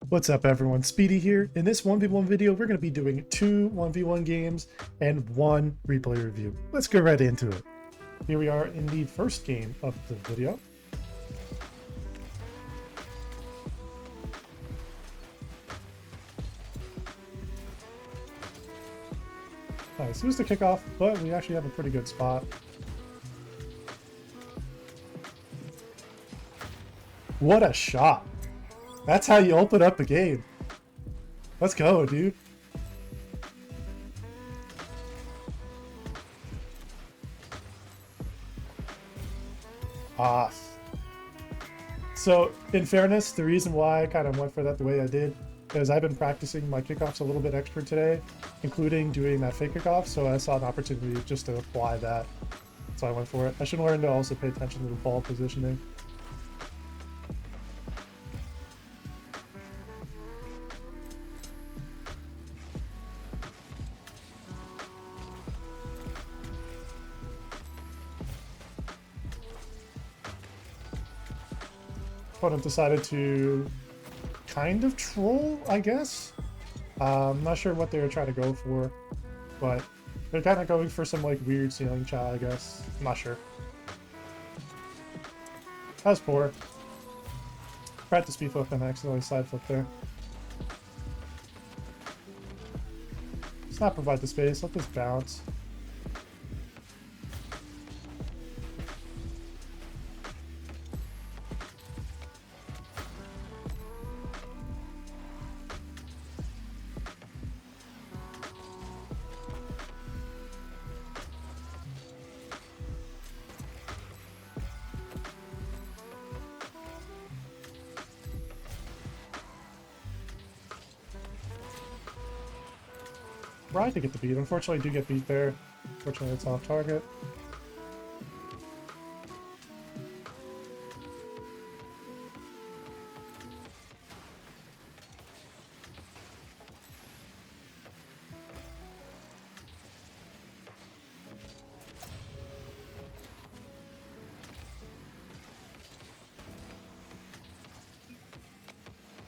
What's up everyone, Speedy here. In this 1v1 video, we're going to be doing two 1v1 games and one replay review. Let's get right into it. Here we are in the first game of the video. Nice, it was the kickoff, but we actually have a pretty good spot. What a shot. That's how you open up the game. Let's go, dude. Ah. So, in fairness, the reason why I kind of went for that the way I did is I've been practicing my kickoffs a little bit extra today, including doing that fake kickoff, so I saw an opportunity just to apply that. So I went for it. I should learn to also pay attention to the ball positioning. Opponent decided to kind of troll, I guess. I'm not sure what they were trying to go for, but they're kind of going for some like weird ceiling shot, I guess. I'm not sure. That was poor. Tried to speed flip and accidentally side flip there. Let's not provide the space, let this bounce. Tried to get the beat. Unfortunately, I do get beat there. Unfortunately, it's off target.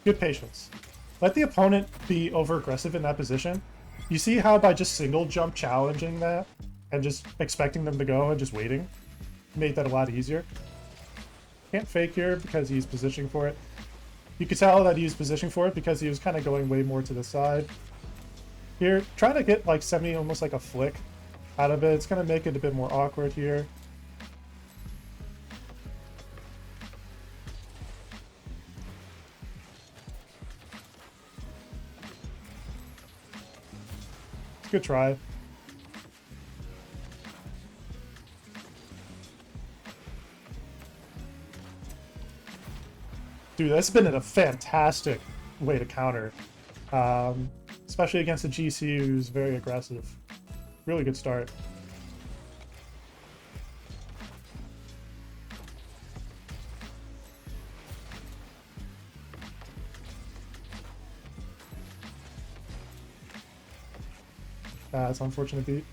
Good patience. Let the opponent be over-aggressive in that position. You see how by just single jump challenging that and just expecting them to go and just waiting made that a lot easier. Can't fake here because he's positioning for it. You could tell that he was positioning for it because he was kind of going way more to the side. Here, trying to get like almost like a flick out of it. It's going to make it a bit more awkward here. Good try. Dude, that's been a fantastic way to counter. Especially against a GC who's very aggressive. Really good start. That's an unfortunate beat.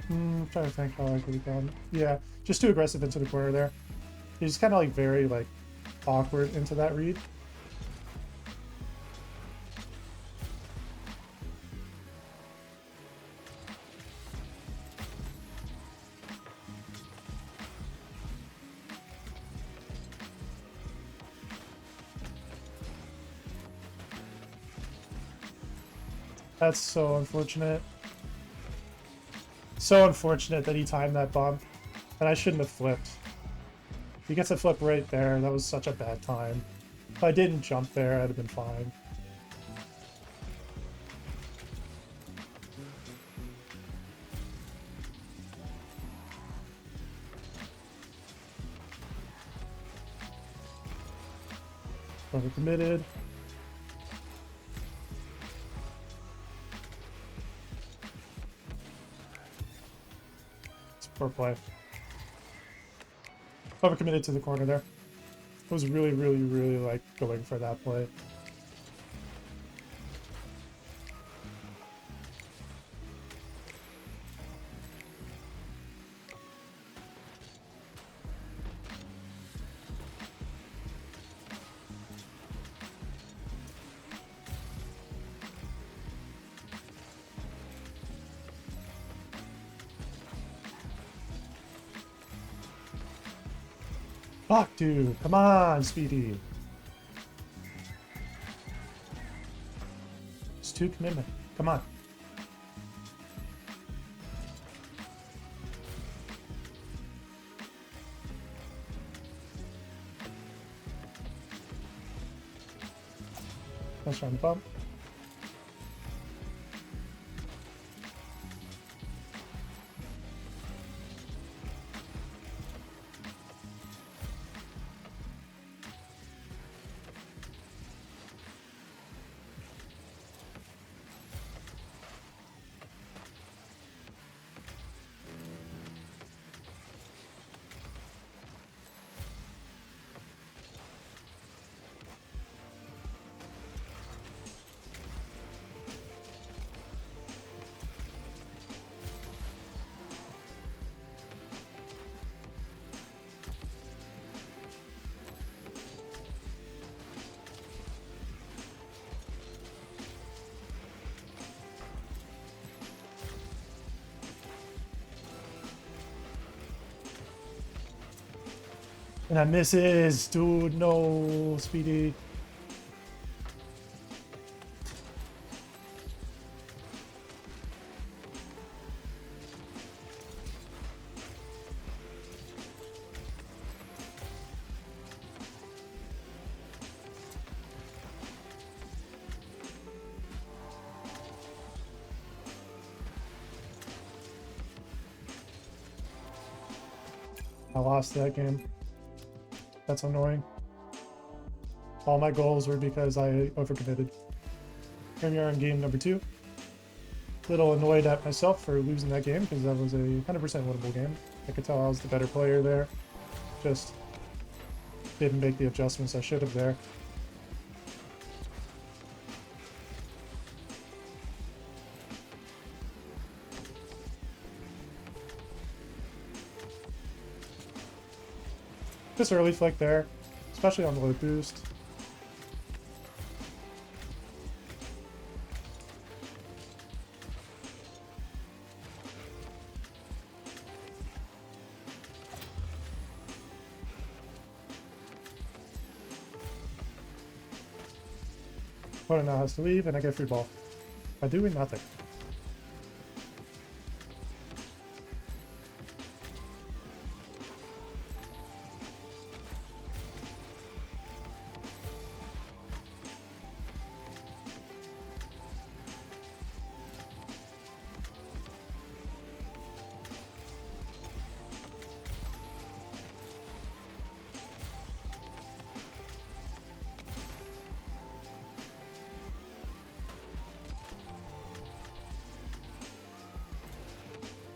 I'm trying to think how I could have gone. Yeah, just too aggressive into the corner there. He's kind of like very like awkward into that read. That's so unfortunate. So unfortunate that he timed that bump. And I shouldn't have flipped. He gets a flip right there. That was such a bad time. If I didn't jump there, I'd have been fine. Overcommitted. Poor play. Overcommitted to the corner there. I was really like going for that play. Fuck, dude. Come on, Speedy. It's 2 commitment. Come on. Let's try and bump. And that misses. Dude, no, Speedy. I lost that game. That's annoying. All my goals were because I overcommitted. Here we are in game number 2. Little annoyed at myself for losing that game because that was a 100% winnable game. I could tell I was the better player there. Just didn't make the adjustments I should have there. This early flick there, especially on the low boost. Opponent now has to leave, and I get free ball. By doing nothing.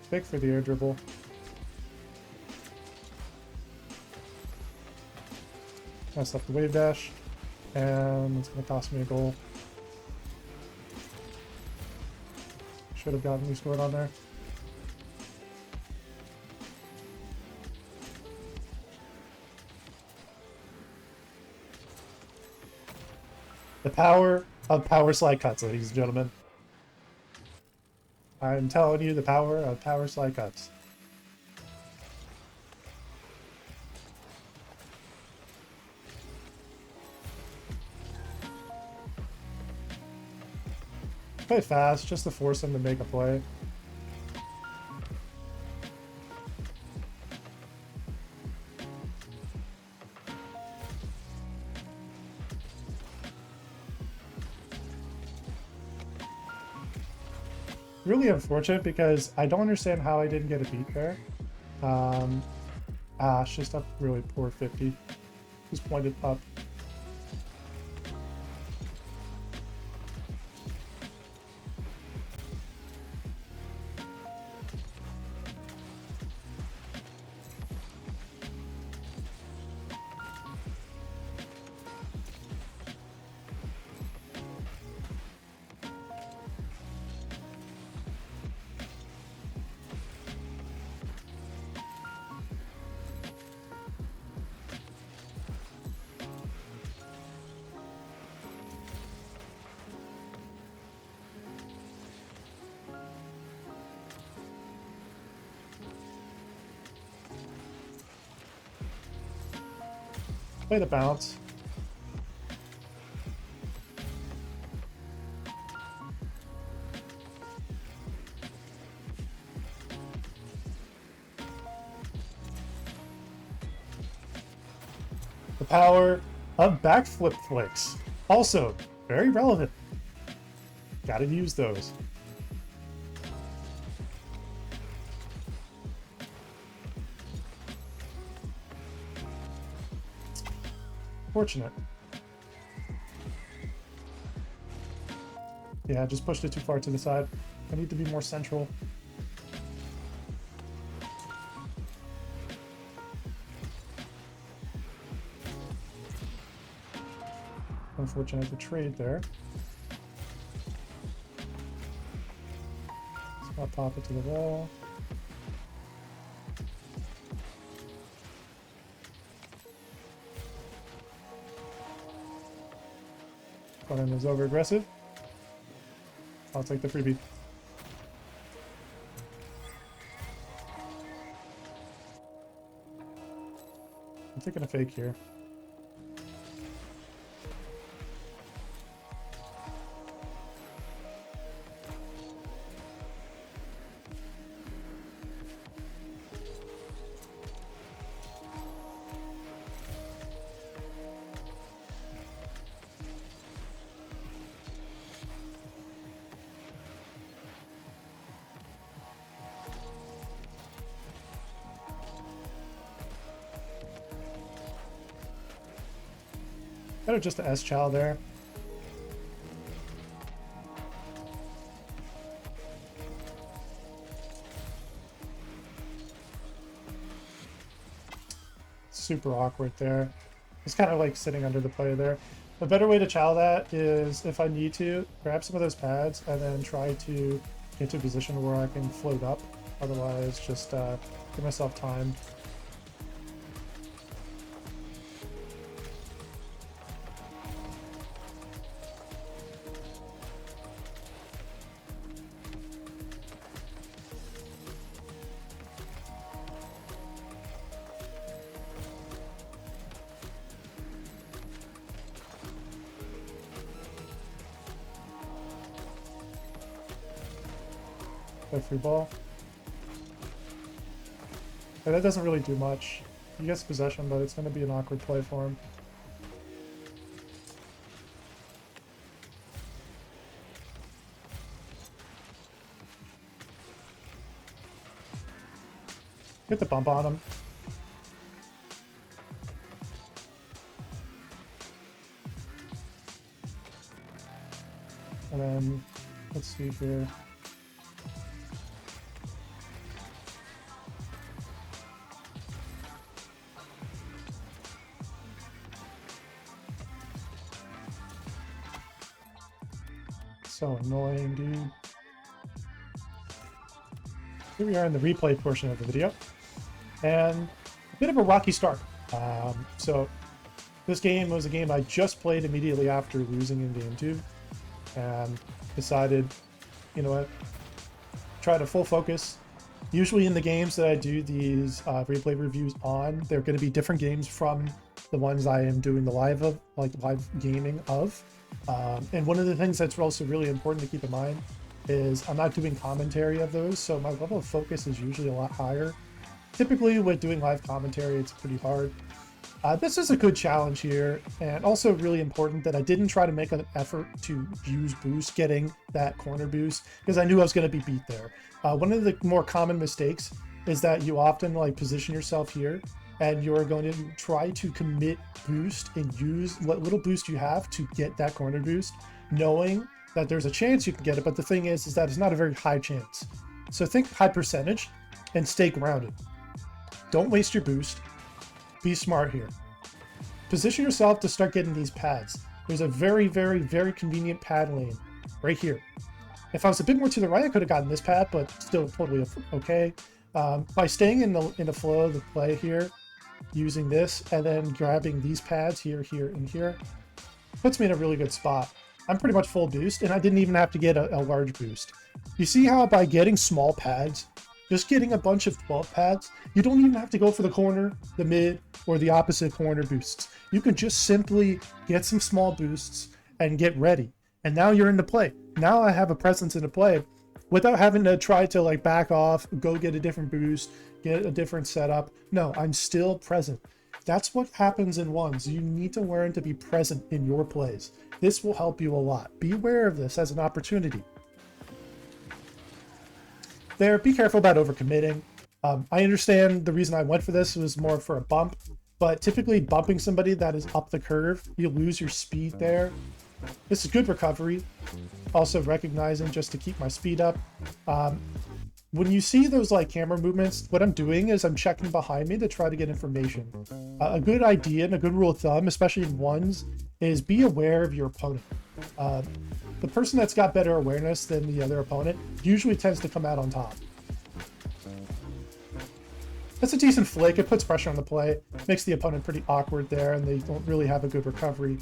Big for the air dribble. Messed up the wave dash, and it's going to cost me a goal. Should have gotten me scored on there. The power of power slide cuts, ladies and gentlemen. I'm telling you the power of power slide cuts. Play fast, just to force him to make a play. Really unfortunate because I don't understand how I didn't get a beat there. It's just a really poor 50. Just pointed up. Play the bounce. The power of backflip flicks. Also, very relevant. Gotta use those. Fortunate. Yeah, I just pushed it too far to the side. I need to be more central. Unfortunate to trade there. So I'll pop it to the wall. Opponent is over aggressive. I'll take the freebie. I'm taking a fake here. Better just a S-Chow there. Super awkward there. It's kind of like sitting under the player there. A better way to chow that is, if I need to, grab some of those pads and then try to get to a position where I can float up. Otherwise, just give myself time. Play free ball. Yeah, that doesn't really do much. He gets possession, but it's going to be an awkward play for him. Get the bump on him. And then, let's see here. So annoying, dude. Here we are in the replay portion of the video. And a bit of a rocky start. So this game was a game I just played immediately after losing in game 2. And decided, you know what, try to full focus. Usually in the games that I do these replay reviews on, they're going to be different games from the ones I am doing the live gaming of. And one of the things that's also really important to keep in mind is I'm not doing commentary of those, so my level of focus is usually a lot higher. Typically with doing live commentary, it's pretty hard. This is a good challenge here, and also really important that I didn't try to make an effort to use boost, getting that corner boost, because I knew I was going to be beat there. One of the more common mistakes is that you often position yourself here, and you're going to try to commit boost and use what little boost you have to get that corner boost, knowing that there's a chance you can get it, but the thing is that it's not a very high chance. So think high percentage and stay grounded. Don't waste your boost. Be smart here. Position yourself to start getting these pads. There's a very, very, very convenient pad lane right here. If I was a bit more to the right, I could have gotten this pad, but still totally okay. By staying in the flow of the play here, using this and then grabbing these pads here, here, and here, puts me in a really good spot. I'm pretty much full boost, and I didn't even have to get a large boost. You see how by getting small pads, just getting a bunch of 12 pads. You don't even have to go for the corner, the mid, or the opposite corner boosts. You can just simply get some small boosts and get ready. And now you're into play. Now I have a presence in the play without having to try to like back off, go get a different boost, get a different setup. No, I'm still present. That's what happens in ones. You need to learn to be present in your plays. This will help you a lot. Be aware of this as an opportunity. There, be careful about overcommitting. I understand the reason I went for this was more for a bump, but typically bumping somebody that is up the curve, you lose your speed there. This is good recovery. Also recognizing just to keep my speed up. When you see those like camera movements, what I'm doing is I'm checking behind me to try to get information. A good idea and a good rule of thumb, especially in ones, is be aware of your opponent. The person that's got better awareness than the other opponent usually tends to come out on top. That's a decent flick. It puts pressure on the play, makes the opponent pretty awkward there, and they don't really have a good recovery.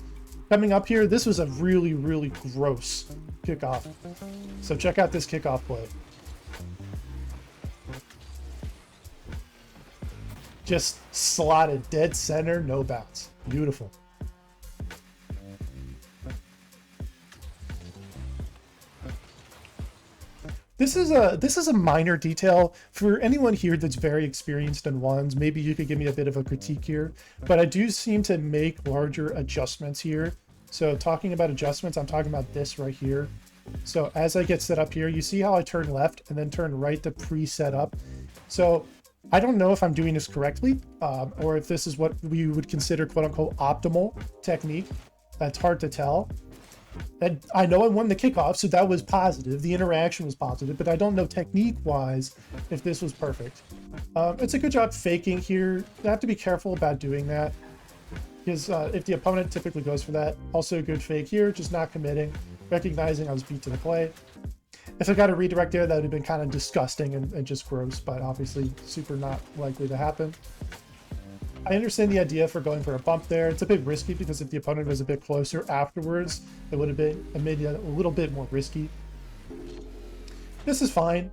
Coming up here, this was a really, really gross kickoff. So check out this kickoff play. Just slotted dead center, no bounce. Beautiful. This is a minor detail for anyone here that's very experienced in ones. Maybe you could give me a bit of a critique here, but I do seem to make larger adjustments here. So talking about adjustments, I'm talking about this right here. So as I get set up here, you see how I turn left and then turn right to pre-set up. So I don't know if I'm doing this correctly, or if this is what we would consider quote unquote optimal technique. That's hard to tell. And I know I won the kickoff, so that was positive. The interaction was positive, but I don't know technique-wise if this was perfect. It's a good job faking here. You have to be careful about doing that, because if the opponent typically goes for that, also a good fake here, just not committing, recognizing I was beat to the play. If I got a redirect there, that would have been kind of disgusting and just gross, but obviously super not likely to happen. I understand the idea for going for a bump there. It's a bit risky because if the opponent was a bit closer afterwards, it would have been maybe a little bit more risky. This is fine.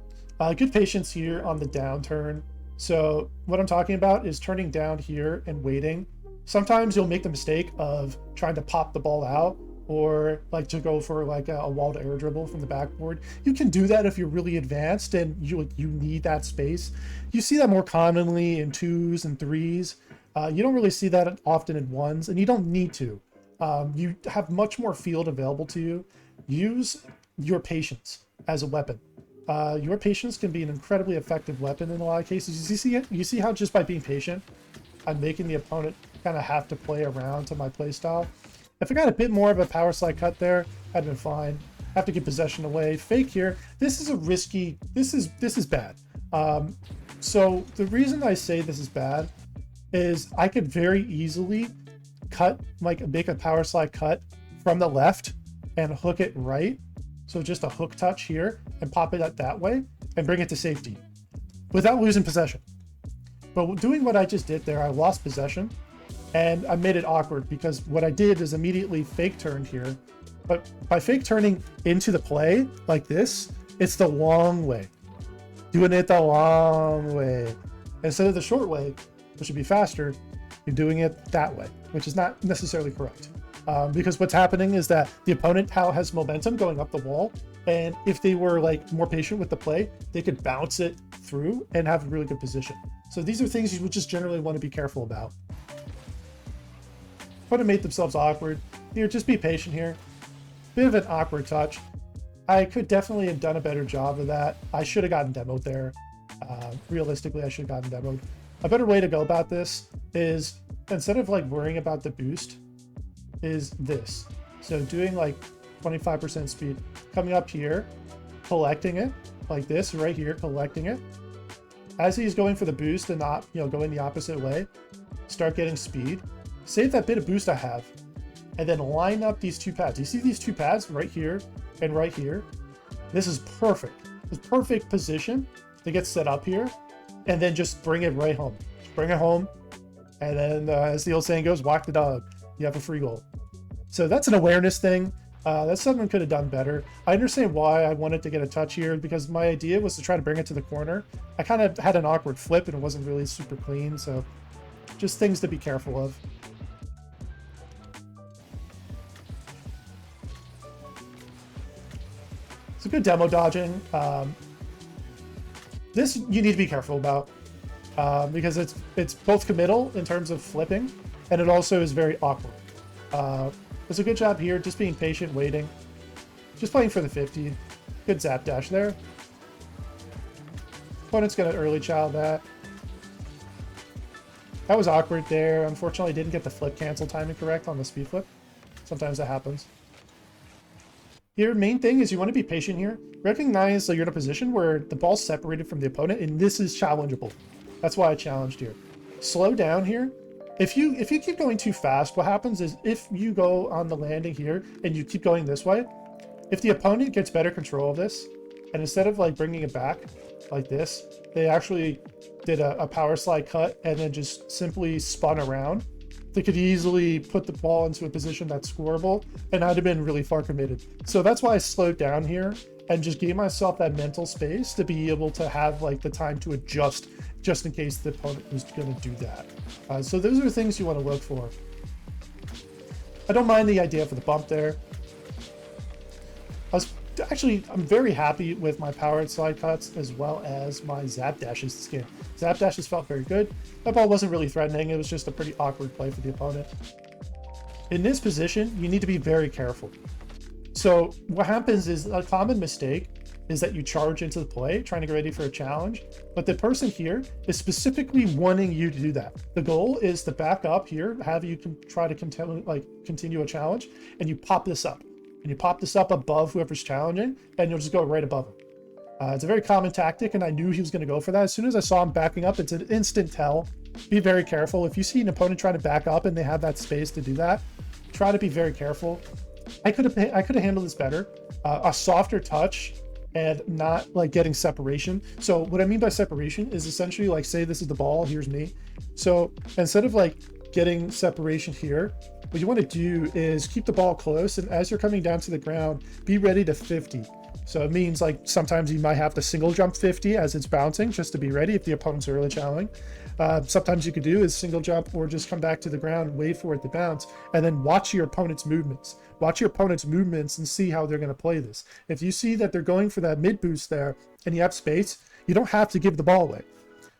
Good patience here on the downturn. So what I'm talking about is turning down here and waiting. Sometimes you'll make the mistake of trying to pop the ball out or like to go for like a wall to air dribble from the backboard. You can do that if you're really advanced and you need that space. You see that more commonly in 2s and 3s. You don't really see that often in 1s, and you don't need to. You have much more field available to you. Use your patience as a weapon. Your patience can be an incredibly effective weapon in a lot of cases. You see it? You see how just by being patient, I'm making the opponent kind of have to play around to my playstyle. If I got a bit more of a power slide cut there, I'd been fine. Have to get possession away. Fake here. This is a risky. This is bad. So the reason I say this is bad is I could very easily cut, like make a power slide cut from the left and hook it right. So just a hook touch here and pop it out that way and bring it to safety without losing possession. But doing what I just did there, I lost possession and I made it awkward because what I did is immediately fake turned here. But by fake turning into the play like this, it's the long way. Doing it the long way. Instead of the short way, which would be faster, you're doing it that way, which is not necessarily correct. Because what's happening is that the opponent has momentum going up the wall, and if they were like more patient with the play, they could bounce it through and have a really good position. So these are things you would just generally want to be careful about. Opponent made themselves awkward. Here, just be patient here. Bit of an awkward touch. I could definitely have done a better job of that. I should have gotten demoed there. Realistically, I should have gotten demoed. A better way to go about this is, instead of like worrying about the boost, is this. So doing like 25% speed, coming up here, collecting it like this right here, collecting it. As he's going for the boost and not, going the opposite way, start getting speed. Save that bit of boost I have, and then line up these two pads. You see these two pads right here and right here? This is perfect. It's perfect position to get set up here. And then just bring it right home. Bring it home. And then, as the old saying goes, walk the dog. You have a free goal. So that's an awareness thing. That Sthlm could have done better. I understand why I wanted to get a touch here, because my idea was to try to bring it to the corner. I kind of had an awkward flip and it wasn't really super clean, so just things to be careful of. It's a good demo dodging. This you need to be careful about because it's both committal in terms of flipping, and it also is very awkward. It's a good job here, just being patient, waiting, just playing for the 50. Good zap dash there. Opponent's gonna early child that. That was awkward there. Unfortunately, didn't get the flip cancel timing correct on the speed flip. Sometimes that happens. Your main thing is you want to be patient here. Recognize that you're in a position where the ball's separated from the opponent, and this is challengeable. That's why I challenged here. Slow down here. If you keep going too fast, what happens is if you go on the landing here and you keep going this way, if the opponent gets better control of this, and instead of like bringing it back like this, they actually did a power slide cut and then just simply spun around, they could easily put the ball into a position that's scoreable, and I'd have been really far committed. So that's why I slowed down here and just gave myself that mental space to be able to have like the time to adjust just in case the opponent was going to do that. So those are things you want to look for. I don't mind the idea for the bump there. I'm very happy with my powered slide cuts as well as my zap dashes this game. Zap dashes felt very good. That ball wasn't really threatening. It was just a pretty awkward play for the opponent. In this position, you need to be very careful. So what happens is a common mistake is that you charge into the play, trying to get ready for a challenge, but the person here is specifically wanting you to do that. The goal is to back up here, have you try to continue a challenge, and you pop this up. And you pop this up above whoever's challenging, and you'll just go right above him. It's a very common tactic, and I knew he was going to go for that. As soon as I saw him backing up, it's an instant tell. Be very careful. If you see an opponent trying to back up and they have that space to do that, try to be very careful. I could have handled this better. A softer touch and not like getting separation. So what I mean by separation is essentially like, say this is the ball, here's me. So instead of like getting separation here, what you want to do is keep the ball close, and as you're coming down to the ground, be ready to 50. So it means like sometimes you might have to single jump 50 as it's bouncing just to be ready if the opponent's early challenging. Sometimes you could do is single jump or just come back to the ground, wait for it to bounce, and then watch your opponent's movements. Watch your opponent's movements and see how they're going to play this. If you see that they're going for that mid boost there and you have space, you don't have to give the ball away.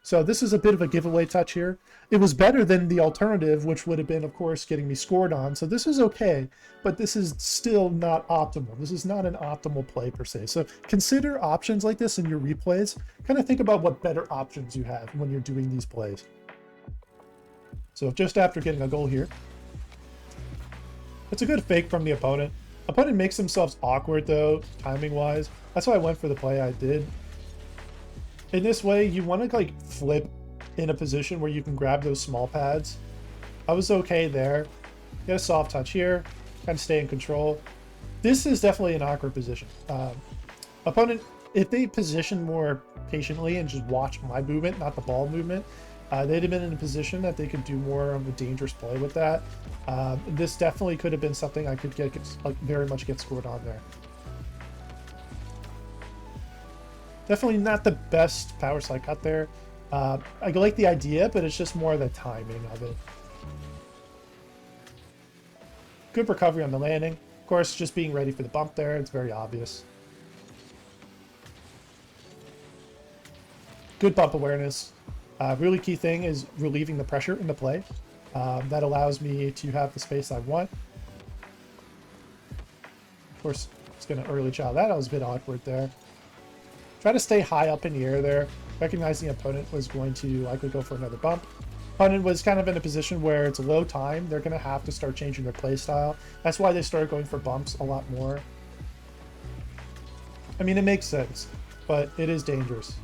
So this is a bit of a giveaway touch here. It was better than the alternative, which would have been, of course, getting me scored on. So this is okay, but this is still not optimal. This is not an optimal play per se. So consider options like this in your replays. Kind of think about what better options you have when you're doing these plays. So just after getting a goal here, it's a good fake from the opponent. Opponent makes themselves awkward though, timing-wise. That's why I went for the play I did. In this way, you want to like flip in a position where you can grab those small pads. I was okay there. Get a soft touch here, kind of stay in control. This is definitely an awkward position. Opponent, if they position more patiently and just watch my movement, not the ball movement, they'd have been in a position that they could do more of a dangerous play with that. This definitely could have been something I could very much get scored on there. Definitely not the best power slide cut there. I like the idea, but it's just more the timing of it. Good recovery on the landing. Of course, just being ready for the bump there. It's very obvious. Good bump awareness. Really key thing is relieving the pressure in the play. That allows me to have the space I want. Of course, it's going to early child that. I was a bit awkward there. Try to stay high up in the air there. Recognizing the opponent was going to likely go for another bump. Opponent was kind of in a position where it's a low time. They're going to have to start changing their play style. That's why they started going for bumps a lot more. I mean, it makes sense, but it is dangerous.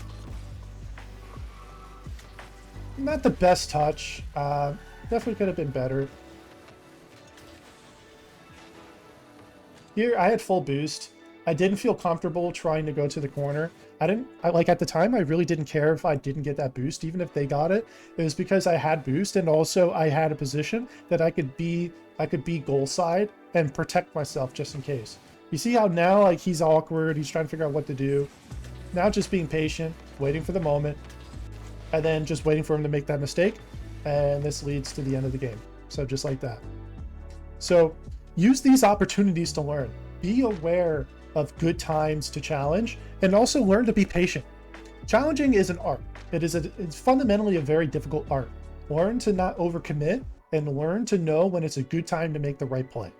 Not the best touch. Definitely could have been better. Here, I had full boost. I didn't feel comfortable trying to go to the corner. Like at the time, I really didn't care if I didn't get that boost, even if they got it. It was because I had boost, and also I had a position that I could be goal side and protect myself just in case. You see how now, like, he's awkward, he's trying to figure out what to do. Now just being patient, waiting for the moment, and then just waiting for him to make that mistake, and this leads to the end of the game. So just like that. So use these opportunities to learn. Be aware of good times to challenge, and also learn to be patient. Challenging is an art. It's fundamentally a very difficult art. Learn to not overcommit, and learn to know when it's a good time to make the right play.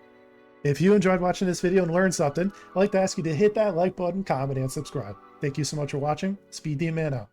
If you enjoyed watching this video and learned something, I'd like to ask you to hit that like button, comment, and subscribe. Thank you so much for watching. Speed Demon out.